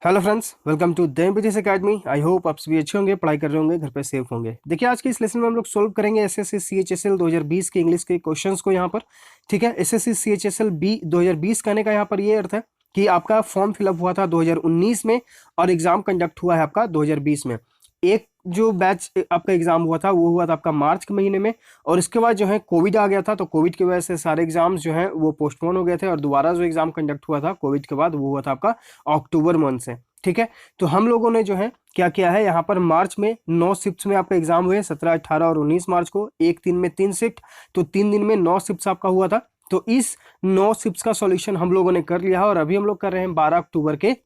Hello friends, welcome to the MPTS academy. आई होप आप सभी अच्छे होंगे, पढ़ाई कर रहे होंगे, घर पे सेफ होंगे। देखिए, आज के इस लेसन में हम लोग सोल्व करेंगे एसएससी सीएचएसएल 2020 के इंग्लिश के क्वेश्चंस को यहाँ पर। ठीक है, एसएससी सीएचएसएल बी 2020 कहने का यहाँ पर ये अर्थ है कि आपका फॉर्म फिलअप हुआ था 2019 में और एग्जाम कंडक्ट हुआ है आपका 2020 में। एक जो बैच आपका एग्जाम हुआ था वो हुआ था आपका मार्च के महीने में, और इसके बाद जो है कोविड आ गया था, तो कोविड की वजह से सारे एग्जाम्स जो है वो पोस्टपोन हो गए थे, और दोबारा जो एग्जाम कंडक्ट हुआ था कोविड के बाद वो हुआ था आपका अक्टूबर मंथ से। ठीक है, तो हम लोगों ने जो है क्या किया है, यहाँ पर मार्च में 9 शिफ्ट्स में आपका एग्जाम हुए, 17, 18 और 19 मार्च को, एक दिन में 3 शिफ्ट, तो 3 दिन में 9 शिफ्ट्स आपका हुआ था। तो इस 9 शिफ्ट्स का सॉल्यूशन हम लोगों ने कर लिया है, और अभी हम लोग कर रहे हैं 12 अक्टूबर के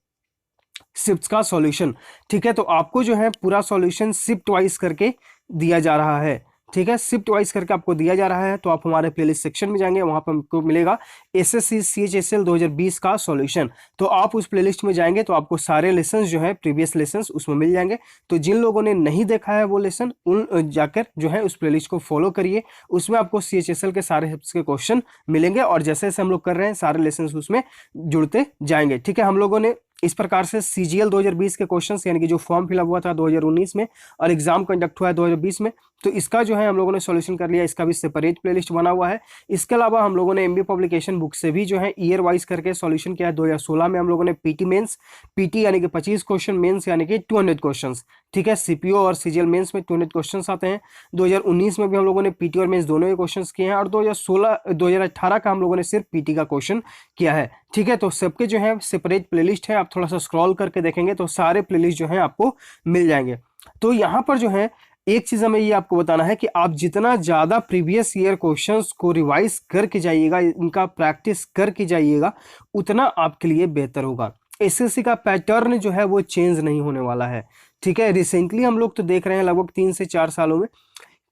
शिफ्ट्स का सॉल्यूशन। ठीक है, तो आपको जो है पूरा सॉल्यूशन शिफ्ट वाइज करके दिया जा रहा है। ठीक है, शिफ्ट वाइज करके आपको दिया जा रहा है, तो आप हमारे प्लेलिस्ट सेक्शन में जाएंगे, वहां पर आपको मिलेगा एसएससी सीएचएसएल 2020 का सॉल्यूशन। तो आप उस प्लेलिस्ट में जाएंगे तो आपको सारे लेसन्स जो है प्रीवियस लेसन्स उसमें मिल जाएंगे। तो जिन लोगों ने नहीं देखा है वो लेसन, उन जाकर जो है उस प्लेलिस्ट को फॉलो करिए, उसमें आपको सीएचएसएल के सारे हिप्स के क्वेश्चन मिलेंगे, और जैसे जैसे हम लोग कर रहे हैं सारे लेसन्स उसमें जुड़ते जाएंगे। ठीक है, हम लोगों ने इस प्रकार से सीजीएल 2020 के क्वेश्चंस, यानी कि जो फॉर्म फिलअप हुआ था 2019 में और एग्जाम कंडक्ट हुआ है 2020 में, तो इसका जो है हम लोगों ने सॉल्यूशन कर लिया। इसका भी सेपरेट प्लेलिस्ट बना हुआ है। इसके अलावा हम लोगों ने एमबी पब्लिकेशन बुक से भी जो है ईयर वाइज करके सॉल्यूशन किया है। 2016 में हम लोगों ने पीटी मेंस, पीटी यानी कि 25 क्वेश्चन, मेंस यानी कि 200 क्वेश्चंस। ठीक है, सीपीओ और सीजीएल मेंस में 200 क्वेश्चंस आते हैं। 2019 में भी हम लोगों ने पीटी और मेंस दोनों ही क्वेश्चंस किए हैं, और 2018 का हम लोगों ने सिर्फ पीटी का क्वेश्चन किया है। ठीक है, तो सबके जो है सेपरेट प्लेलिस्ट है, आप थोड़ा सा स्क्रॉल करके देखेंगे तो सारे प्लेलिस्ट जो है आपको मिल जाएंगे। तो यहाँ पर जो है एक चीज हमें ये आपको बताना है कि आप जितना ज्यादा प्रीवियस ईयर क्वेश्चंस को रिवाइज करके जाइएगा, इनका प्रैक्टिस करके जाइएगा, उतना आपके लिए बेहतर होगा। एसएससी का पैटर्न जो है वो चेंज नहीं होने वाला है। ठीक है, रिसेंटली हम लोग तो देख रहे हैं लगभग 3 से 4 सालों में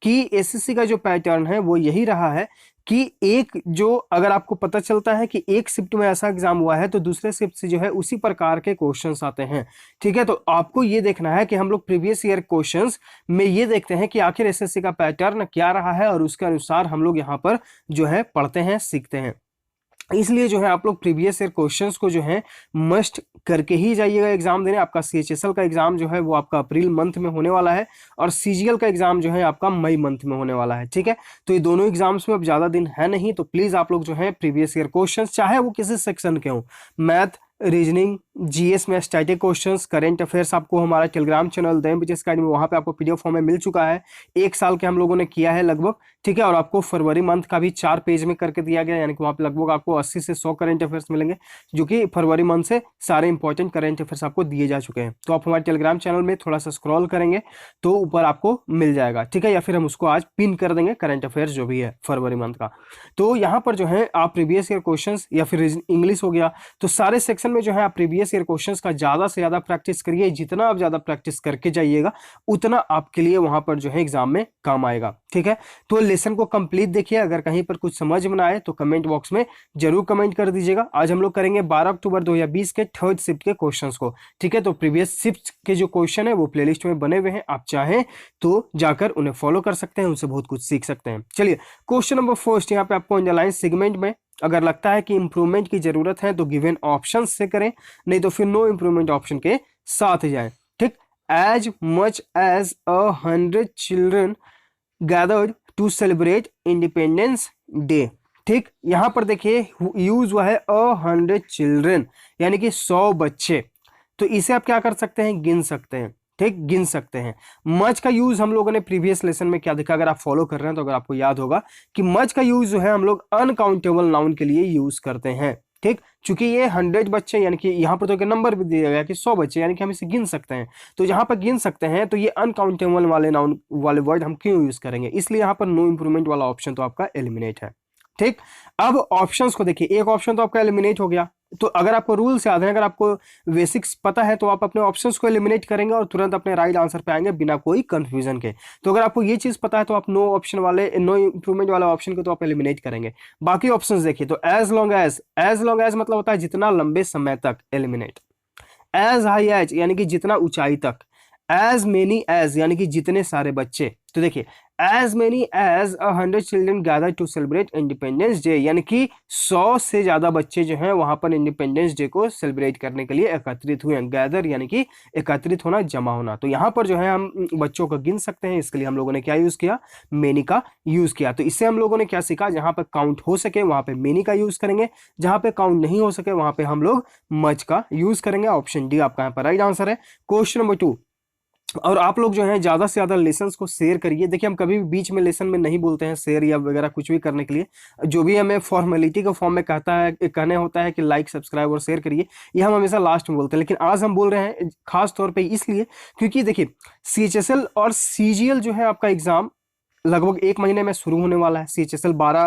कि एसएससी का जो पैटर्न है वो यही रहा है कि एक जो, अगर आपको पता चलता है कि एक शिफ्ट में ऐसा एग्जाम हुआ है तो दूसरे शिफ्ट से जो है उसी प्रकार के क्वेश्चंस आते हैं। ठीक है, तो आपको ये देखना है कि हम लोग प्रीवियस ईयर क्वेश्चंस में ये देखते हैं कि आखिर एसएससी का पैटर्न क्या रहा है, और उसके अनुसार हम लोग यहाँ पर जो है पढ़ते हैं, सीखते हैं। इसलिए जो है आप लोग प्रीवियस ईयर क्वेश्चंस को जो है मस्ट करके ही जाइएगा एग्जाम देने। आपका सीएचएसएल का एग्जाम जो है वो आपका अप्रैल मंथ में होने वाला है, और सीजीएल का एग्जाम जो है आपका मई मंथ में होने वाला है। ठीक है, तो ये दोनों एग्जाम्स में अब ज्यादा दिन है नहीं, तो प्लीज आप लोग जो है प्रीवियस ईयर क्वेश्चंस, चाहे वो किसी सेक्शन के हो, मैथ, रीजनिंग, जीएस में स्टैटिक क्वेश्चंस, करंट अफेयर्स, आपको हमारा टेलीग्राम चैनल द एमपीटीएस अकेडमी, वहां पे आपको पीडीएफ फॉर्म में मिल चुका है। 1 साल के हम लोगों ने किया है लगभग। ठीक है, और आपको फरवरी मंथ का भी 4 पेज में करके दिया गया, यानी कि वहां पे लगभग आपको 80 से 100 करंट अफेयर्स मिलेंगे, जो कि फरवरी मंथ से सारे इंपॉर्टेंट करंट अफेयर्स आपको दिए जा चुके हैं। तो आप हमारे टेलीग्राम चैनल में थोड़ा सा स्क्रॉल करेंगे तो ऊपर आपको मिल जाएगा। ठीक है, या फिर हम उसको आज पिन कर देंगे, करंट अफेयर्स जो भी है फरवरी मंथ का। तो यहाँ पर जो है आप प्रीवियस ईयर क्वेश्चन, या फिर इंग्लिश हो गया, तो सारे सेक्शन में जो है आप प्रीवियस ईयर क्वेश्चंस का ज्यादा से ज्यादा प्रैक्टिस करिए। जितना आप ज्यादा प्रैक्टिस करके जाइएगा उतना आपके लिए वहां पर जो है एग्जाम में काम आएगा। ठीक है, तो लेसन को कंप्लीट देखिए। अगर कहीं पर कुछ समझ में ना आए तो कमेंट बॉक्स में जरूर कमेंट कर दीजिएगा। आज हम लोग करेंगे 12 अक्टूबर 2020 के थर्ड शिफ्ट के क्वेश्चंस को। ठीक है, तो प्रीवियस शिफ्ट के जो क्वेश्चन है वो प्लेलिस्ट में बने हुए हैं, आप चाहें तो जाकर उन्हें फॉलो कर सकते हैं, उनसे बहुत कुछ सीख सकते हैं। चलिए, क्वेश्चन नंबर फर्स्ट, यहाँ पे आपको अंडरलाइन सेगमेंट में अगर लगता है कि इंप्रूवमेंट की जरूरत है तो गिवन ऑप्शन से करें, नहीं तो फिर नो इंप्रूवमेंट ऑप्शन के साथ जाएं। ठीक, as much as 100 children gathered to celebrate Independence Day. ठीक, यहां पर देखिए यूज हुआ है 100 चिल्ड्रन, यानी कि 100 बच्चे। तो इसे आप क्या कर सकते हैं, गिन सकते हैं। ठीक, गिन सकते हैं। मच का यूज हम लोगों ने प्रीवियस लेसन में क्या देखा, अगर आप फॉलो कर रहे हैं तो अगर आपको याद होगा कि मच का यूज जो है हम लोग अनकाउंटेबल नाउन के लिए यूज करते हैं। ठीक, चूंकि ये 100 बच्चे, यानी कि यहाँ पर तो नंबर भी दिया गया कि 100 बच्चे, यानी कि हम इसे गिन सकते हैं। तो जहां पर गिन सकते हैं तो ये अनकाउंटेबल वाले नाउन वाले वर्ड हम क्यों यूज करेंगे, इसलिए यहाँ पर नो इंप्रूवमेंट वाला ऑप्शन तो आपका एलिमिनेट है। ठीक, अब ऑप्शंस को देखिए, एक ऑप्शन तो आपका एलिमिनेट हो गया। तो अगर आपको रूल्स याद है, अगर आपको बेसिक्स पता है, तो आप अपने ऑप्शंस को एलिमिनेट करेंगे और तुरंत अपने राइट आंसर पे आएंगे बिना कोई कंफ्यूजन के। तो अगर आपको ये चीज पता है तो आप नो ऑप्शन वाले, नो इंप्रूवमेंट वाला ऑप्शन को तो आप एलिमिनेट करेंगे। बाकी ऑप्शंस देखिए, तो एज लॉन्ग एज मतलब होता है जितना लंबे समय तक, एलिमिनेट। एज हाई एज यानी कि जितना ऊंचाई तक। एज मेनी एज यानी कि जितने सारे बच्चे। तो देखिए, as many as 100 children gather to celebrate Independence Day, यानी कि 100 से ज्यादा बच्चे जो हैं वहां पर इंडिपेंडेंस डे को सेलिब्रेट करने के लिए एकत्रित हुए। गैदर यानी कि एकत्रित होना, जमा होना। तो यहाँ पर जो है हम बच्चों को गिन सकते हैं, इसके लिए हम लोगों ने क्या यूज किया, मेनी का यूज किया। तो इससे हम लोगों ने क्या सीखा, जहां पर काउंट हो सके वहां पे मेनी का यूज करेंगे, जहां पे काउंट नहीं हो सके वहां पे हम लोग मच का यूज करेंगे। ऑप्शन डी आपका यहाँ पर राइट आंसर है। क्वेश्चन नंबर 2, और आप लोग जो है ज्यादा से ज्यादा लेसन्स को शेयर करिए। देखिए हम कभी भी बीच में लेसन में नहीं बोलते हैं शेयर या वगैरह कुछ भी करने के लिए, जो भी हमें फॉर्मेलिटी के फॉर्म में कहने होता है कि लाइक सब्सक्राइब और शेयर करिए, ये हम हमेशा लास्ट में बोलते हैं। लेकिन आज हम बोल रहे हैं खास तौर पे इसलिए क्योंकि देखिए CHSL और CGL जो है आपका एग्जाम लगभग 1 महीने में शुरू होने वाला है। CHSL 12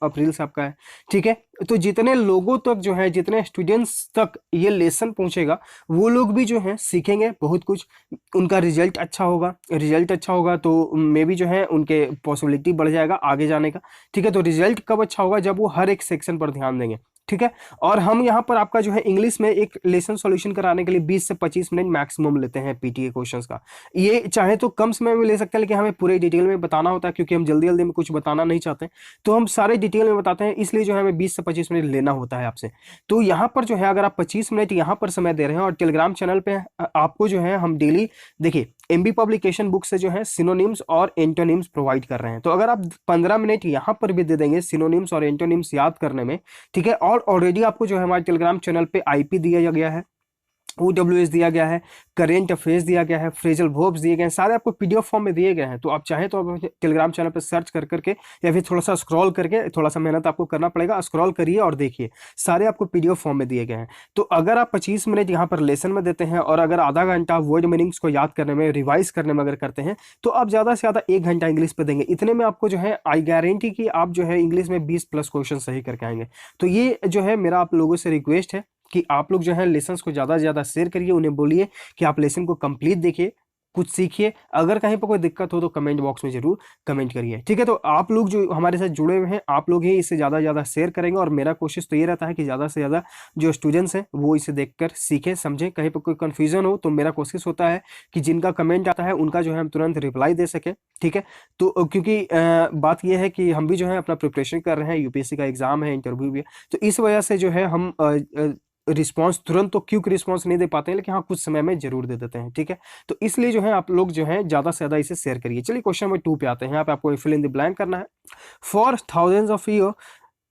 अप्रैल से आपका है, ठीक है। तो जितने लोगों तक जो है, जितने स्टूडेंट्स तक ये लेसन पहुंचेगा, वो लोग भी जो है सीखेंगे बहुत कुछ, उनका रिजल्ट अच्छा होगा। रिजल्ट अच्छा होगा तो मे भी जो है उनके पॉसिबिलिटी बढ़ जाएगा आगे जाने का, ठीक है। तो रिजल्ट कब अच्छा होगा, जब वो हर एक सेक्शन पर ध्यान देंगे, ठीक है। और हम यहाँ पर आपका जो है इंग्लिश में एक लेसन सॉल्यूशन कराने के लिए 20 से 25 मिनट मैक्सिमम लेते हैं PTA क्वेश्चंस का। ये चाहे तो कम समय में ले सकते हैं, लेकिन हमें पूरे डिटेल में बताना होता है क्योंकि हम जल्दी जल्दी में कुछ बताना नहीं चाहते, तो हम सारे डिटेल में बताते हैं, इसलिए जो है हमें 20 से 25 मिनट लेना होता है आपसे। तो यहाँ पर जो है अगर आप 25 मिनट यहाँ पर समय दे रहे हैं और टेलीग्राम चैनल पे आपको जो है हम डेली देखिए MB पब्लिकेशन बुक से जो है सिनोनिम्स और एंटोनिम्स प्रोवाइड कर रहे हैं। तो अगर आप 15 मिनट यहाँ पर भी दे देंगे सिनोनिम्स और एंटोनिम्स याद करने में, ठीक है। और ऑलरेडी आपको जो है हमारे टेलीग्राम चैनल पे IP दिया गया है, OWS दिया गया है, करेंट अफेयर्स दिया गया है, फ्रेजल वर्ब्स दिए गए हैं, सारे आपको PDF फॉर्म में दिए गए हैं। तो आप चाहें तो आप टेलीग्राम चैनल पर सर्च कर करके या फिर थोड़ा सा स्क्रॉल करके, थोड़ा सा मेहनत आपको करना पड़ेगा, स्क्रॉल करिए और देखिए सारे आपको PDF फॉर्म में दिए गए हैं। तो अगर आप 25 मिनट यहाँ पर लेसन में देते हैं और अगर आधा घंटा वर्ड मीनिंग्स को याद करने में, रिवाइज करने में अगर करते हैं, तो आप ज़्यादा से ज़्यादा 1 घंटा इंग्लिश पे देंगे। इतने में आपको जो है आई गारंटी कि आप जो है इंग्लिश में 20+ क्वेश्चन सही करके आएंगे। तो ये जो है मेरा आप लोगों से रिक्वेस्ट है कि आप लोग जो है लेसन्स को ज़्यादा से ज़्यादा शेयर करिए, उन्हें बोलिए कि आप लेसन को कंप्लीट देखिए, कुछ सीखिए। अगर कहीं पर कोई दिक्कत हो तो कमेंट बॉक्स में जरूर कमेंट करिए, ठीक है। तो आप लोग जो हमारे साथ जुड़े हुए हैं, आप लोग ही इसे ज़्यादा से ज़्यादा शेयर करेंगे और मेरा कोशिश तो ये रहता है कि ज़्यादा से ज़्यादा जो स्टूडेंट्स हैं वो इसे देखकर सीखें, समझें। कहीं पर कोई कन्फ्यूजन हो तो मेरा कोशिश होता है कि जिनका कमेंट आता है उनका जो है हम तुरंत रिप्लाई दे सकें, ठीक है। तो क्योंकि बात यह है कि हम भी जो है अपना प्रिपरेशन कर रहे हैं, UPSC का एग्जाम है, इंटरव्यू भी है, तो इस वजह से जो है हम रिस्पांस तुरंत तो क्विक रिस्पांस नहीं दे पाते हैं, लेकिन हाँ कुछ समय में जरूर दे देते हैं, ठीक है। तो इसलिए जो है आप लोग जो है ज्यादा से ज्यादा इसे शेयर करिए। चलिए क्वेश्चन नंबर 2 पे आते हैं। यहाँ पे आपको फिल इन द ब्लैंक करना है। For thousands of year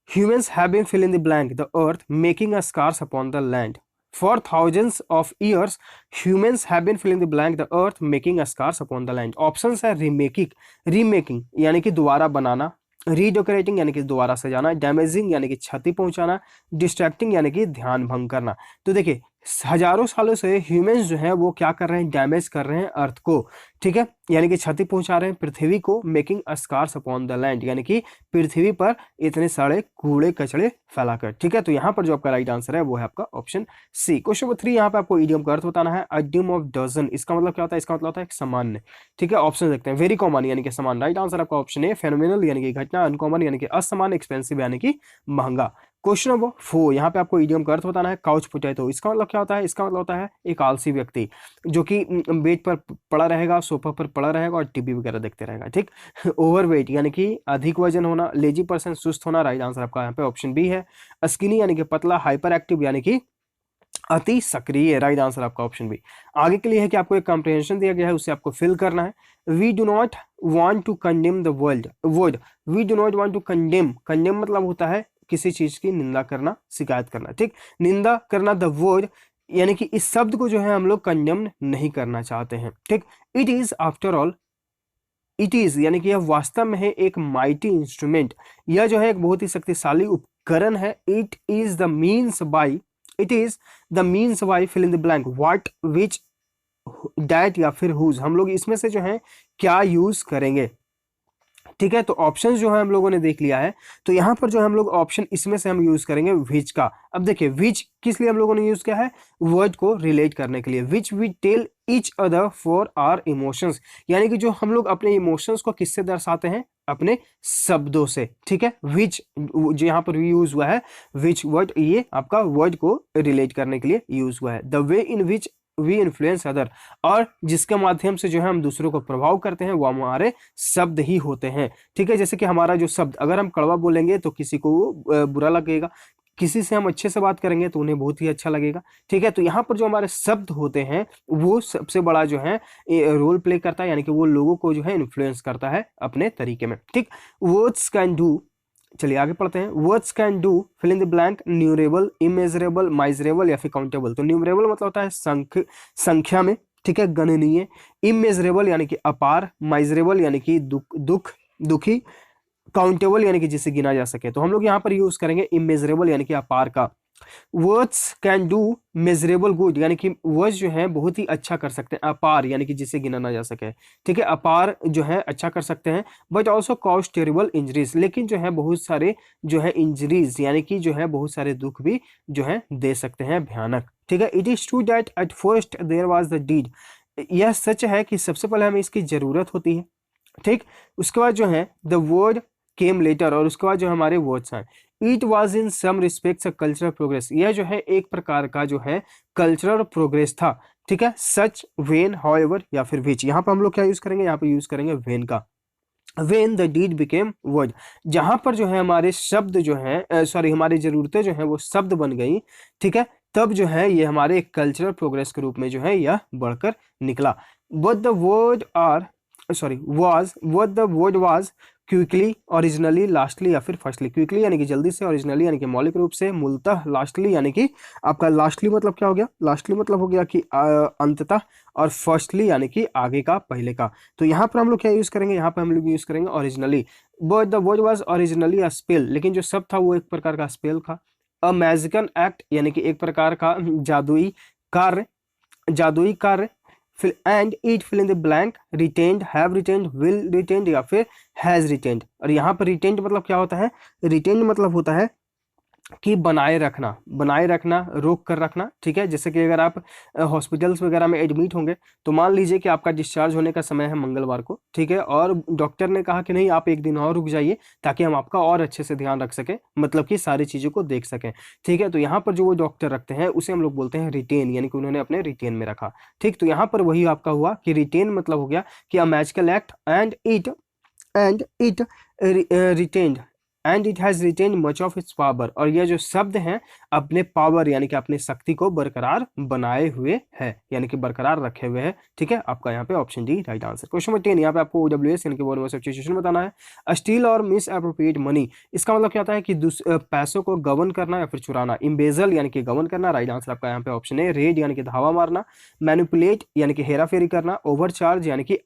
humans have been fill in the blank the earth making a scars upon the land. For thousands of years humans have been filling the blank the earth making a scars upon the land. Options है remaking यानी कि दोबारा बनाना, रीडेकोरेटिंग यानी कि दोबारा सजाना, damaging यानी कि क्षति पहुंचाना, डिस्ट्रैक्टिंग यानी कि ध्यान भंग करना। तो देखिए हजारों सालों से ह्यूमंस जो है वो क्या कर रहे हैं, डैमेज कर रहे हैं अर्थ को, ठीक है, यानी कि क्षति पहुंचा रहे हैं पृथ्वी को, making scars upon the land, यानी कि पृथ्वी पर इतने सारे कूड़े कचड़े फैलाकर, ठीक है। तो यहाँ पर जो आपका राइट आंसर है वो है आपका ऑप्शन सी। क्वेश्चन नंबर 3, यहाँ पे आपको इडियम का अर्थ बताना है। अड्यूम ऑफ डजन, इसका मतलब क्या होता है, इसका मतलब होता है एक सामान्य, ठीक है। ऑप्शन देखते हैं। वेरी कॉमन यानी कि समान, राइट आंसर आपका ऑप्शन ए। फेनोमिनल यानी कि घटना, अनकॉमन यानी कि असामान्य, एक्सपेंसिव यानी कि महंगा। क्वेश्चन नंबर 4, यहाँ पे आपको इडियम का अर्थ बताना है। काउच पोटैटो, इसका मतलब क्या होता है, इसका मतलब होता है एक आलसी व्यक्ति जो कि बेड पर पड़ा रहेगा, सोफा पर पड़ा रहेगा और टीवी वगैरह देखते रहेगा, ठीक। ओवरवेट यानी कि अधिक वजन होना, लेजी पर्सन सुस्त होना, राइट आंसर आपका यहाँ पे ऑप्शन बी है। स्किनी यानी कि पतला, हाइपर एक्टिव यानी कि अति सक्रिय, राइट आंसर आपका ऑप्शन बी। आगे के लिए है कि आपको एक कॉम्प्रिहेंशन दिया गया है, उसे आपको फिल करना है। We do not want to condemn the world we do not want to condemn मतलब होता है किसी चीज की निंदा करना, शिकायत करना, ठीक। निंदा करना, द वर्ड यानी कि इस शब्द को जो है हम लोग कंडेम नहीं करना चाहते हैं, ठीक। It is after all, it is यानी कि यह वास्तव में है एक माइटी इंस्ट्रूमेंट, यह जो है एक बहुत ही शक्तिशाली उपकरण है। It is the means by fill in the blank, what, which, that या फिर हुज, हम लोग इसमें से जो है क्या यूज करेंगे, ठीक है। तो ऑप्शन जो है हम लोगों ने देख लिया है, तो यहाँ पर जो है हम लोग ऑप्शन इसमें से हम यूज करेंगे विच का। अब देखिए विच किस लिए हम लोगों ने यूज किया है, वर्ड को रिलेट करने के लिए। Which we tell each other for our emotions, यानी कि जो हम लोग अपने इमोशंस को किससे दर्शाते हैं, अपने शब्दों से, ठीक है। विच जो यहाँ पर यूज हुआ है विच वर्ड, ये आपका वर्ड को रिलेट करने के लिए यूज हुआ है। The way in which we influence other, और जिसके माध्यम से जो है हम दूसरों को प्रभाव करते हैं वो हमारे शब्द ही होते हैं। ठीक है, जैसे कि हमारा जो शब्द, अगर हम कड़वा बोलेंगे तो किसी को बुरा लगेगा, किसी से हम अच्छे से बात करेंगे तो उन्हें बहुत ही अच्छा लगेगा। ठीक है, तो यहाँ पर जो हमारे शब्द होते हैं वो सबसे बड़ा जो है रोल प्ले करता है, यानी कि वो लोगों को जो है इन्फ्लुएंस करता है अपने तरीके में। ठीक, वर्ड्स कैन डू, चलिए आगे पढ़ते हैं। Words can do fill in the blank, numerable, imagerable, miserable या फिर काउंटेबल। तो न्यूमरेबल मतलब होता है संख्या में, ठीक है, गणनीय। इमेजरेबल यानी कि अपार, माइजरेबल यानी कि दुखी, काउंटेबल यानी कि जिसे गिना जा सके। तो हम लोग यहाँ पर यूज करेंगे इमेजरेबल यानी कि अपार का। Words can do measurable good, यानी कि वर्ड्स जो है बहुत ही अच्छा कर सकते हैं, अपार यानी कि जिसे गिना ना जा सके। ठीक है, अपार जो है अच्छा कर सकते हैं, but also cause terrible injuries, लेकिन जो है बहुत सारे जो है इंजरीज यानी कि जो है बहुत सारे दुख भी जो है दे सकते हैं, भयानक। ठीक है, it is true that at first there was the deed, यह सच है कि सबसे पहले हमें इसकी जरूरत होती है। ठीक, उसके बाद जो है द वर्ड केम लेटर, और उसके बाद जो हमारे वर्ड्स हैं। It was in some respects a cultural progress, यह जो है एक प्रकार का जो है कल्चरल प्रोग्रेस था। ठीक है, सच, वेन, हाउएवर या फिर विच। यहाँ पर हम लोग क्या यूज करेंगे, यहाँ पर यूज करेंगे वेन का। When the deed became word, जहां पर जो है हमारे शब्द जो है सॉरी हमारी जरूरतें जो है वो शब्द बन गई। ठीक है, तब जो है ये हमारे कल्चरल प्रोग्रेस के रूप में जो है यह बढ़कर निकला। But the word or sorry was what the word was quickly, originally, lastly या फिर फर्स्टली। क्विकली यानी कि जल्दी से, ओरिजिनली यानी कि मौलिक रूप से, मूलतः, लास्टली यानी कि आपका लास्टली मतलब क्या हो गया, लास्टली मतलब हो गया कि अंततः, और फर्स्टली यानी कि आगे का, पहले का। तो यहाँ पर हम लोग क्या यूज करेंगे, यहाँ पर हम लोग यूज करेंगे originally. But the word was originally a spell, लेकिन जो शब्द था वो एक प्रकार का स्पेल था। अ मैजिकल एक्ट यानी कि एक प्रकार का जादुई कार्य। फिर and it fill in the blank, retained, have retained, will retained या फिर हैज रिटेन्ड। और यहाँ पर रिटेन्ड मतलब क्या होता है, रिटेन्ड मतलब होता है कि बनाए रखना, रोक कर रखना। ठीक है, जैसे कि अगर आप हॉस्पिटल्स वगैरह में एडमिट होंगे, तो मान लीजिए कि आपका डिस्चार्ज होने का समय है मंगलवार को, ठीक है, और डॉक्टर ने कहा कि नहीं आप एक दिन और रुक जाइए ताकि हम आपका और अच्छे से ध्यान रख सकें, मतलब कि सारी चीज़ों को देख सकें। ठीक है, तो यहाँ पर जो वो डॉक्टर रखते हैं उसे हम लोग बोलते हैं रिटेन, यानी कि उन्होंने अपने रिटेन में रखा। ठीक, तो यहाँ पर वही आपका हुआ कि रिटेन मतलब हो गया कि a magical act and it retained and it has retain much of its power, और यह जो शब्द हैं अपने पावर यानी कि अपने शक्ति को बरकरार बनाए हुए है, यानी कि बरकरार रखे हुए हैं। ठीक है, आपका यहाँ पे option D right answer. Question number 10, यहाँ पे आपको OWS यानी कि वर्ड सब्स्टिट्यूशन बताना है। स्टील और मिस अप्रोप्रिएट मनी, इसका मतलब क्या होता है कि पैसों को गबन करना या फिर चुराना। इम्बेजल यानी कि गबन करना, राइट आंसर आपका यहाँ पे ऑप्शन है। रेड यानी कि धावा मारना। मैनिपुलेट यानी कि हेरा फेरी करना। ओवरचार्ज यानी कि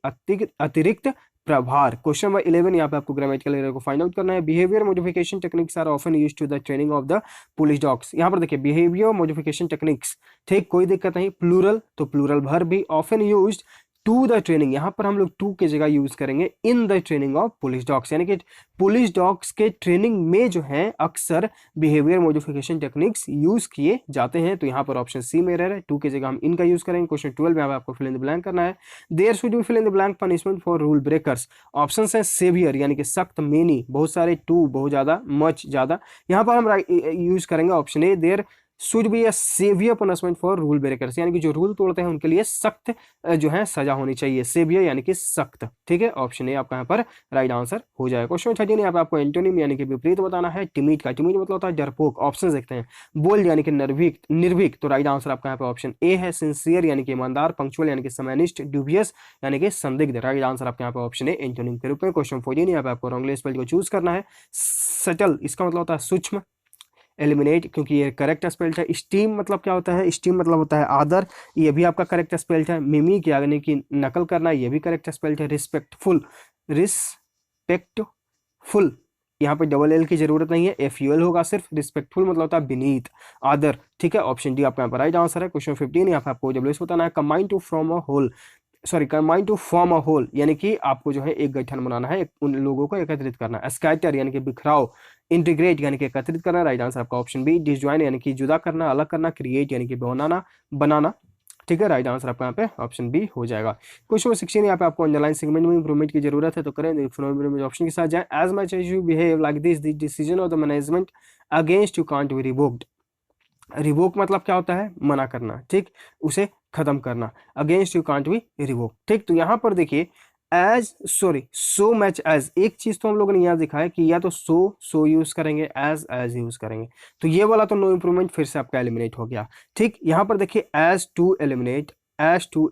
अतिरिक्त प्रभार। क्वेश्चन नंबर 11, यहाँ पे आपको ग्रामेटिकल एरर को फाइंड आउट करना है। Behaviour modification techniques are often used to the training of the police dogs. यहाँ पर देखिए बिहेवियर मॉडिफिकेशन टेक्निक्स, ठीक, कोई दिक्कत नहीं। प्लूरल तो प्लूरल भर भी। Often used to the training, यहाँ पर हम लोग टू की जगह यूज करेंगे in the training of police dogs, यानी कि पुलिस डॉग्स के ट्रेनिंग में जो है अक्सर बिहेवियर मॉडिफिकेशन टेक्निक्स यूज किए जाते हैं। तो यहाँ पर ऑप्शन सी में एरर है, टू की जगह हम इनका यूज करेंगे। क्वेश्चन 12 में आपको फिल इन द ब्लैंक करना है। There should be fill in the blank punishment for rule breakers. Option है सेवियर यानी कि सख्त, मेनी बहुत सारे, टू बहुत ज्यादा, मच ज्यादा। यहाँ पर हम यूज करेंगे option A, there should be a severe punishment for rule breakers, यानी कि जो रूल तोड़ते हैं उनके लिए सख्त जो है सजा होनी चाहिए। सेवियर यानी कि सख्त। ठीक है, ऑप्शन ए आपका यहाँ पर राइट आंसर हो जाएगा। क्वेश्चन 13 यहाँ पे आपको एंटोनिम यानी कि विपरीत बताना है। टिमिड का, टिमिड मतलब होता है डरपोक। ऑप्शन देखते हैं। बोल्ड यानी कि निर्भीक, तो राइट आंसर आपका यहाँ पे ऑप्शन ए है। सिंसियर यानी कि ईमानदार। पंक्चुअल यानी कि समयनिष्ठ। ड्यूबियस यानी कि संदिग्ध, राइट आंसर आपके यहाँ पे ऑप्शन ए एंटोनिम के रूप में। क्वेश्चन 14 यहाँ पे आपको रॉन्गली स्पेल्ड को चूज करना है। सटल, इसका मतलब होता है सूक्ष्म। एलिमिनेट, क्योंकि ये करेक्ट स्पेल्ड है। स्टीम मतलब क्या होता है, स्टीम मतलब होता है आदर, ये भी आपका करेक्ट स्पेल्ड है। मिमिक यानी कि नकल करना, ये भी करेक्ट स्पेल्ड है। रिस्पेक्टफुल, रिस्पेक्टफुल, यहाँ पे डबल एल की जरूरत नहीं है, FUL होगा सिर्फ। रिस्पेक्टफुल मतलब होता है विनीत, आदर। ठीक है, ऑप्शन डी आपका यहाँ पर राइट आंसर है। क्वेश्चन 15 यहाँ पे आपको OWS बताना है। Combine to from a whole, combine to form a whole, यानी कि आपको जो है एक गठन बनाना है, उन लोगों को एकत्रित करना। स्कैटर यानी कि बिखराव। इंटीग्रेट यानी कि एकत्रित करना, राइट आंसर आपका ऑप्शन बी। डिसजॉइन यानी कि जुदा करना, अलग करना। क्रिएट यानी कि बनाना। ठीक है, राइट आंसर आपका यहाँ पे ऑप्शन बी हो जाएगा। क्वेश्चन 16 यहाँ पे आपको अंडरलाइन सेगमेंट में इंप्रूवमेंट की जरूरत है, तो करें ऑप्शन के साथ जाए। As much as you behave like this, the decision of the management against you can't be revoked. Revoke मतलब क्या होता है, मना करना, ठीक, उसे खत्म करना। Against you can't be revoke, ठीक। तो यहाँ पर देखिए as, sorry, so much as, एक चीज तो हम लोगों ने यहाँ दिखा है कि या तो सो यूज करेंगे, एज यूज करेंगे। तो ये वाला तो नो इंप्रूवमेंट फिर से आपका एलिमिनेट हो गया, ठीक। यहाँ पर देखिए एज टू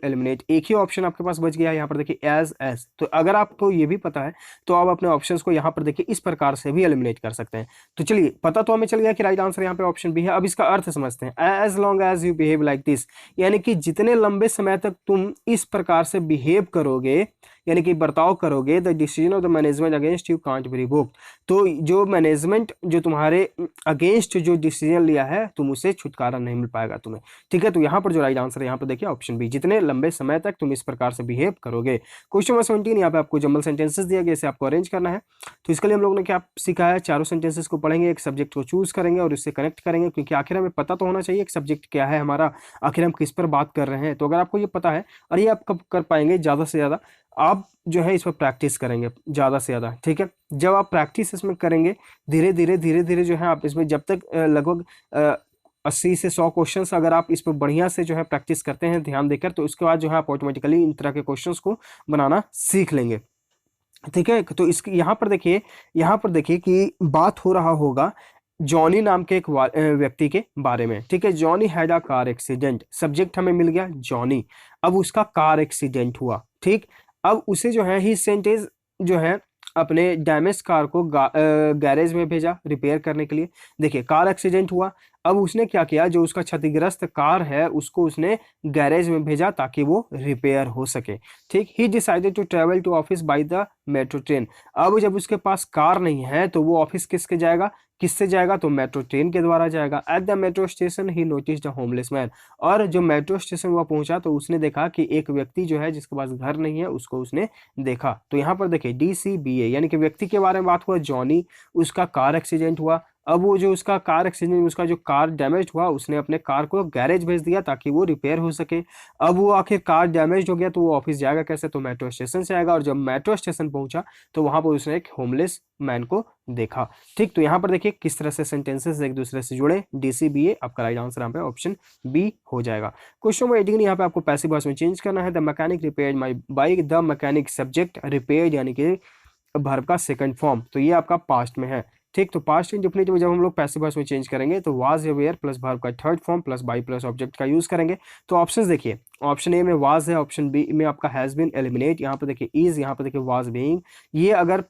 एलिमिनेट एक ही ऑप्शन आपके पास बच गया है। यहाँ पर देखिए एज, तो अगर आपको ये भी पता है तो आप अपने ऑप्शंस को यहाँ पर देखिए इस प्रकार से भी एलिमिनेट कर सकते हैं। तो चलिए, पता तो हमें चल गया कि राइट आंसर यहाँ पे ऑप्शन बी है। अब इसका अर्थ समझते हैं। As long as you behave like this, यानी कि जितने लंबे समय तक तुम इस प्रकार से बिहेव करोगे, यानी कि बर्ताव करोगे, the decision of the management against you can't be revoked, तो जो मैनेजमेंट जो तुम्हारे अगेंस्ट जो डिसीजन लिया है, तुम उसे छुटकारा नहीं मिल पाएगा तुम्हें, ठीक है। तो यहाँ पर जो राइट आंसर है यहाँ पर देखिए ऑप्शन बी, जितने लंबे समय तक तुम इस प्रकार से बिहेव करोगे। क्वेश्चन नंबर 17, यहाँ पे आपको जंबल सेंटेंसेस दिया गया, इसे आपको अरेंज करना है। तो इसके लिए हम लोगों ने क्या सीखा है, चारों सेंटेंसेस को पढ़ेंगे, एक सब्जेक्ट को चूज करेंगे और उससे कनेक्ट करेंगे, क्योंकि आखिर हमें पता तो होना चाहिए एक सब्जेक्ट क्या है हमारा, आखिर हम किस पर बात कर रहे हैं। तो अगर आपको ये पता है और ये आप कब कर पाएंगे, ज़्यादा से ज़्यादा आप जो है इस पर प्रैक्टिस करेंगे ज़्यादा से ज़्यादा, ठीक है। जब आप प्रैक्टिस इसमें करेंगे धीरे धीरे जो है आप इसमें जब तक लगभग 80 से 100 क्वेश्चंस अगर आप इस पर बढ़िया से जो है प्रैक्टिस करते हैं ध्यान देकर, तो उसके बाद जो है आप ऑटोमेटिकली इन तरह के क्वेश्चंस को बनाना सीख लेंगे, ठीक है। तो इसकी यहाँ पर देखिए कि बात हो रहा होगा जॉनी नाम के एक व्यक्ति के बारे में, ठीक है। Johnny had a car accident, subject हमें मिल गया जॉनी, अब उसका कार एक्सीडेंट हुआ, ठीक। अब उसे जो है ही सेंटेज जो है अपने डैमेज कार को गैरेज में भेजा रिपेयर करने के लिए। देखिए कार एक्सीडेंट हुआ, अब उसने क्या किया, जो उसका क्षतिग्रस्त कार है उसको उसने गैरेज में भेजा ताकि वो रिपेयर हो सके, ठीक। He decided to travel to office by the metro train, अब जब उसके पास कार नहीं है तो वो ऑफिस किससे जाएगा, तो मेट्रो ट्रेन के द्वारा जाएगा। At the metro station he noticed a homeless man, और जो मेट्रो स्टेशन वह पहुंचा तो उसने देखा कि एक व्यक्ति जो है जिसके पास घर नहीं है उसको उसने देखा। तो यहाँ पर देखिए DCBA, यानी कि व्यक्ति के बारे में बात हुआ जॉनी, उसका कार एक्सीडेंट हुआ। अब वो जो उसका कार एक्सीडेंट, उसका जो कार डैमेज हुआ, उसने अपने कार को गैरेज भेज दिया ताकि वो रिपेयर हो सके। अब वो आखिर कार डैमेज हो गया तो वो ऑफिस जाएगा कैसे, तो मेट्रो स्टेशन से आएगा, और जब मेट्रो स्टेशन पहुंचा तो वहां पर उसने एक होमलेस मैन को देखा, ठीक। तो यहाँ पर देखिए किस तरह से सेंटेंसेस एक दूसरे से जुड़े, DCBA आपका राइट आंसर यहाँ पे ऑप्शन बी हो जाएगा। क्वेश्चन नंबर 18, यहाँ पे आपको पैसिव वॉइस में चेंज करना है। The mechanic repaired my bike, the mechanic subject repaired यानी कि वर्ब का सेकंड फॉर्म, तो ये आपका पास्ट में है, ठीक। तो पास्ट इंडेफिनिट में जब हम लोग पैसिव वॉइस में चेंज करेंगे तो वाज या वेयर प्लस वर्ब का third form plus by plus object का यूज करेंगे। तो ऑप्शंस देखिए, ऑप्शन ए में वाज है, ऑप्शन बी में आपका हैज बीन एलिमिनेट, यहाँ पर देखिए इज, यहाँ पर देखिए वाज बीइंग। ये अगर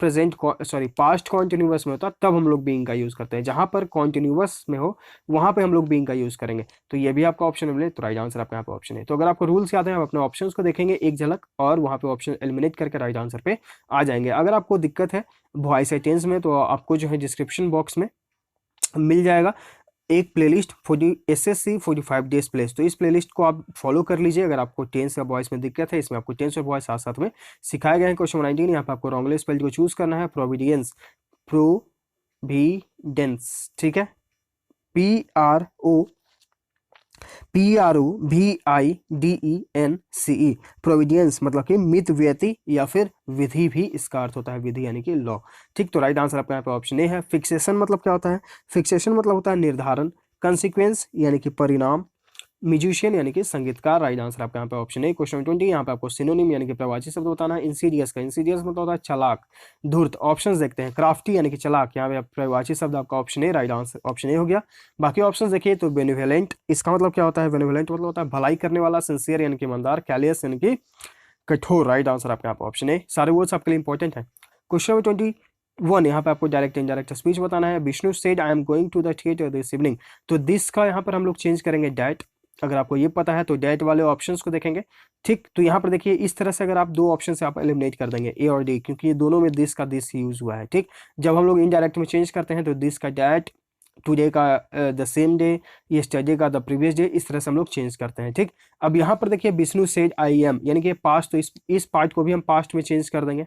पास्ट कॉन्टिन्यूअस में होता तब हम लोग बीइंग का यूज करते हैं, जहां पर कॉन्टिन्यूअस में हो वहां पे हम लोग बीइंग का यूज करेंगे। तो ये भी आपका ऑप्शन एलिमिनेट, तो राइट आंसर आपका यहाँ पे ऑप्शन है। तो अगर आपको रूल्स याद है, आप अपने ऑप्शंस को देखेंगे एक झलक और वहां पे ऑप्शन एलिमिनेट करके राइट आंसर पे आ जाएंगे। अगर आपको दिक्कत है वॉइस या टेंस में, तो आपको जो है डिस्क्रिप्शन बॉक्स में मिल जाएगा एक playlist for the SSC 45 days place, तो इस प्लेलिस्ट को आप फॉलो कर लीजिए अगर आपको टेंस या वॉइस में दिक्कत है। इसमें आपको टेंस और वॉइस साथ साथ में सिखाए गए हैं। क्वेश्चन 19, यहाँ पे आपको रॉन्गली स्पेल्ड को चूज करना है, प्रोविडेंस, ठीक है, PROVIDENCE, प्रोविडेंस मतलब कि मित व्यति या फिर विधि भी इसका अर्थ होता है, विधि यानी कि लॉ, ठीक। तो राइट आंसर आपका यहाँ पे ऑप्शन ए है। फिक्सेशन मतलब क्या होता है, फिक्सेशन मतलब होता है निर्धारण, कंसिक्वेंस यानी कि परिणाम, म्यूजिशियन यानी कि संगीतकार, राइट आंसर आपका यहाँ पे ऑप्शन है। क्वेश्चन 20, यहाँ पे आपको सिनोनिम यानी कि प्रवाची शब्द बताना है। इंसीडियस मतलब होता है चालाक, धूर्त। ऑप्शंस देखते हैं, क्राफ्टी यानी कि चालाक, यहाँ पे प्रवाची शब्द आपका option A, right answer option A हो गया। बाकी ऑप्शंस देखिए, तो बेनिवोलेंट, इसका मतलब क्या होता है, बेनिवोलेंट मतलब होता है भलाई करने वाला, सिंसियर यानी कि ईमानदार, कैलियस यानी कि कठोर, राइट आंसर आपका यहाँ पे ऑप्शन ए। सारे वर्ड्स आपके लिए इंपॉर्टेंट है। क्वेश्चन 21, यहाँ पे आपको डायरेक्ट इनडायरेक्ट स्पीच बताना है। Vishnu said I am going to the theatre this evening, तो दिस का यहाँ पर हम लोग चेंज करेंगे डैट। अगर आपको ये पता है तो डैट वाले ऑप्शंस को देखेंगे, ठीक। तो यहाँ पर देखिए इस तरह से अगर आप दो ऑप्शन से आप एलिमिनेट कर देंगे ए और डी, क्योंकि ये दोनों में दिस का दिस यूज हुआ है, ठीक। जब हम लोग इनडायरेक्ट में चेंज करते हैं तो दिस का डैट, टुडे का द सेम डे, यस्टरडे का द प्रीवियस डे, इस तरह से हम लोग चेंज करते हैं, ठीक। अब यहाँ पर देखिए विष्णु सेड आई एम, यानी कि पास्ट, तो इस पार्ट को भी हम पास्ट में चेंज कर देंगे,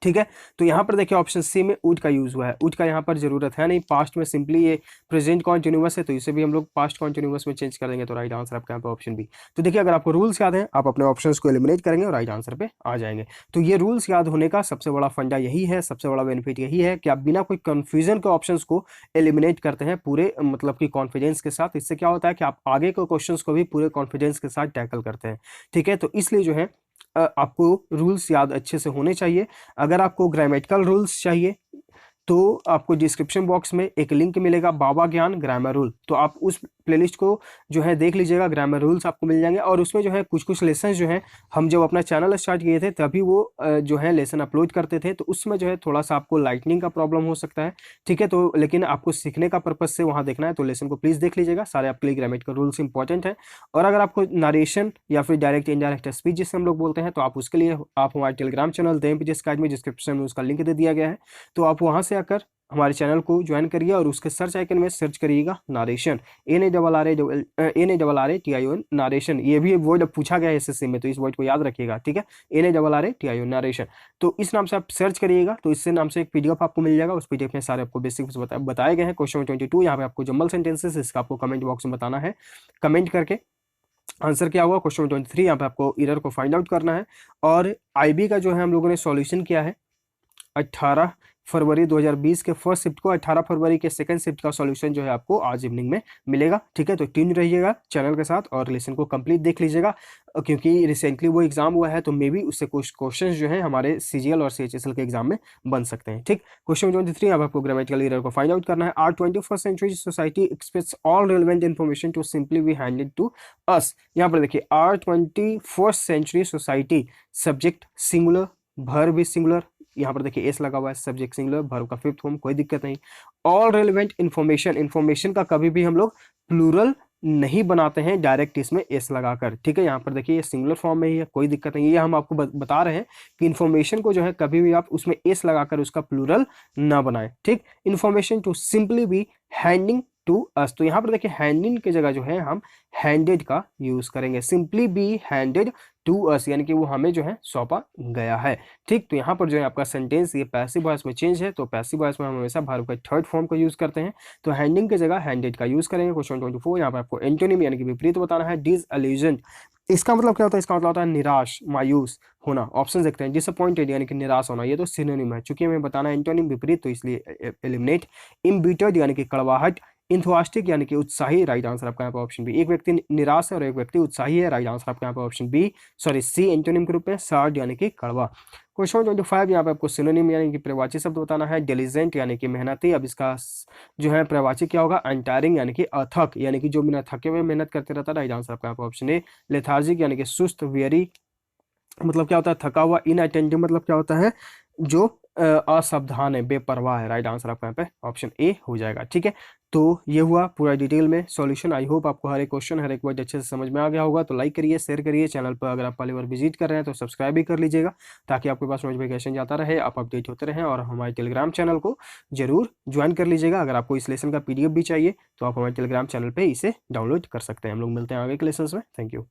ठीक है। तो यहाँ पर देखिए ऑप्शन सी में ऊट का यूज हुआ है, ऊट का यहाँ पर जरूरत है नहीं, पास्ट में सिंपली ये प्रेजेंट कॉन्टिन्यूअस है, तो इसे भी हम लोग पास्ट कॉन्टिन्यूअस में चेंज कर देंगे, तो राइट आंसर आपका यहाँ पे ऑप्शन बी। तो देखिए अगर आपको रूल्स याद है, आप अपने ऑप्शंस को एलिमिनेट करेंगे और राइट आंसर पे आ जाएंगे। तो ये रूल्स याद होने का सबसे बड़ा फंडा यही है, सबसे बड़ा बेनिफिट यही है कि आप बिना कोई कंफ्यूजन के ऑप्शंस को एलिमिनेट करते हैं पूरे मतलब कि कॉन्फिडेंस के साथ। इससे क्या होता है कि आप आगे के क्वेश्चंस को भी पूरे कॉन्फिडेंस के साथ टैकल करते हैं। ठीक है, तो इसलिए जो है आपको रूल्स याद अच्छे से होने चाहिए। अगर आपको ग्रामेटिकल रूल्स चाहिए तो आपको डिस्क्रिप्शन बॉक्स में एक लिंक मिलेगा, बाबा ज्ञान ग्रामर रूल, तो आप उस प्लेलिस्ट को जो है देख लीजिएगा, ग्रामर रूल्स आपको मिल जाएंगे। और उसमें जो है कुछ कुछ लेसन जो है हम जब अपना चैनल स्टार्ट किए थे तभी वो जो है लेसन अपलोड करते थे, तो उसमें जो है थोड़ा सा आपको लाइटनिंग का प्रॉब्लम हो सकता है। ठीक है, तो लेकिन आपको सीखने का पर्पज से वहाँ देखना है तो लेसन को प्लीज़ देख लीजिएगा, सारे आपके लिए ग्रामेटिकल रूल्स इंपॉर्टेंट है। और अगर आपको नरेशन या फिर डायरेक्ट इनडायरेक्ट स्पीच जिसे हम लोग बोलते हैं, तो आप उसके लिए आप हमारे टेलीग्राम चैनल द एमपीटीएस गाइड में डिस्क्रिप्शन में उसका लिंक दे दिया गया है, तो आप वहाँ से आकर हमारे चैनल को ज्वाइन करिए और उसके सर्च आइकन में सर्च करिएगा नारेशन, NARRATION नारेशन। ये भी वर्ड पूछा गया है एसएससी में, तो इस वर्ड को याद रखिएगा। ठीक है, NARRATION नारेशन, तो इस नाम से आप सर्च करिएगा, तो इससे नाम से एक पीडीएफ आपको मिल जाएगा। उस पीडीएफ में सारे आपको बेसिक्स बताए गए हैं। क्वेश्चन 22 यहाँ पे आपको जम्बल सेंटेंसेस, इसका आपको कमेंट बॉक्स में बताना है, कमेंट करके आंसर क्या हुआ। क्वेश्चन 23 यहाँ पे आपको एरर को फाइंड आउट करना है। और आईबी का जो है हम लोगों ने सॉल्यूशन किया है 18 फरवरी 2020 के फर्स्ट शिफ्ट को, 18 फरवरी के सेकंड शिफ्ट का सॉल्यूशन जो है आपको आज इवनिंग में मिलेगा। ठीक है, तो ट्यून रहिएगा चैनल के साथ और लेसन को कंप्लीट देख लीजिएगा, क्योंकि रिसेंटली वो एग्जाम हुआ है, तो मे बी उससे कुछ क्वेश्चंस जो है हमारे सीजीएल और सीएचएसएल के एग्जाम में बन सकते हैं। ठीक, क्वेश्चन 23 अब आपको ग्रामेटिकल एरर को फाइंड आउट करना है। Are 21st century society expects all relevant information to simply be handed to us. यहाँ पर देखिए are 21st century society, subject singular, verb भी सिंगुलर, यहाँ पर देखिए एस लगा हुआ है, सब्जेक्ट सिंगुलर, वर्ब का फिफ्थ फॉर्म, कोई दिक्कत नहीं। ऑल रेलेवेंट इन्फॉर्मेशन, इन्फॉर्मेशन का कभी भी हम लोग प्लूरल नहीं बनाते हैं डायरेक्ट इसमें एस लगाकर। ठीक है, यहाँ पर देखिए ये सिंगुलर फॉर्म में ही है, कोई दिक्कत नहीं है। ये हम आपको बता रहे हैं कि इन्फॉर्मेशन को जो है कभी भी आप उसमें एस लगाकर उसका प्लूरल ना बनाएं। ठीक, information to simply be handing to us, तो यहाँ पर देखिए हैंडिंग की जगह जो है हम हैंडेड का यूज करेंगे, simply be handed to us, यानी कि वो हमें जो है सौंपा गया है। ठीक, तो यहाँ पर जो है आपका सेंटेंस ये पैसिव वॉइस में चेंज है, तो पैसिव वॉइस में हम हमेशा वर्ब का थर्ड फॉर्म को यूज करते हैं, तो हैंडिंग की जगह हैंडेड का यूज करेंगे। क्वेश्चन 24 यहाँ पर आपको एंटोनिम यानी कि विपरीत बताना है। डिसअल्यूजन, इसका मतलब क्या होता है? इसका मतलब होता है निराश, मायूस होना। ऑप्शन देखते हैं, डिसअपॉइंटेड यानी कि निराश होना, ये तो सिनोनिम है, चूंकि हमें बताना है एंटोनिम विपरीत, तो इसलिए एलिमिनेट। इम्बिटर्ड यानी कि कड़वाहट, इंथुआस्टिक यानी कि उत्साही, राइट आंसर आपका यहाँ पर ऑप्शन बी। एक व्यक्ति निराश है और एक व्यक्ति उत्साही है, राइट आंसर आपका यहाँ पर option B, sorry C antonym के रूप में। सार्ड यानी कि कड़वा। क्वेश्चन 25 यहाँ पे आपको सिनोनिम यानी कि प्रवाची शब्द बताना है। डिलीजेंट यानी कि मेहनती, अब इसका जो है प्रवाची क्या होगा? अनटायरिंग यानी कि अथक, यानी कि जो बिना थके हुए मेहनत करते रहता है, राइट आंसर आपका यहाँ पर ऑप्शन ए। लेथार्जिक यानी कि सुस्त, वेरी मतलब क्या होता है? थका हुआ। इनअटेंटिव मतलब क्या होता है? जो असावधान है, बेपरवाह है, राइट आंसर आपका यहाँ पे ऑप्शन ए हो जाएगा। ठीक है, तो ये हुआ पूरा डिटेल में सॉल्यूशन। आई होप आपको हर एक क्वेश्चन हर एक वर्ड अच्छे से समझ में आ गया होगा। तो लाइक करिए, शेयर करिए, चैनल पर अगर आप पहली बार विजिट कर रहे हैं तो सब्सक्राइब भी कर लीजिएगा, ताकि आपके पास नोटिफिकेशन जाता रहे, आप अपडेट होते रहें। और हमारे टेलीग्राम चैनल को जरूर ज्वाइन कर लीजिएगा। अगर आपको इस लेसन का पीडीएफ भी चाहिए तो आप हमारे टेलीग्राम चैनल पर इसे डाउनलोड कर सकते हैं। हम लोग मिलते हैं आगे के लेसन में। Thank you.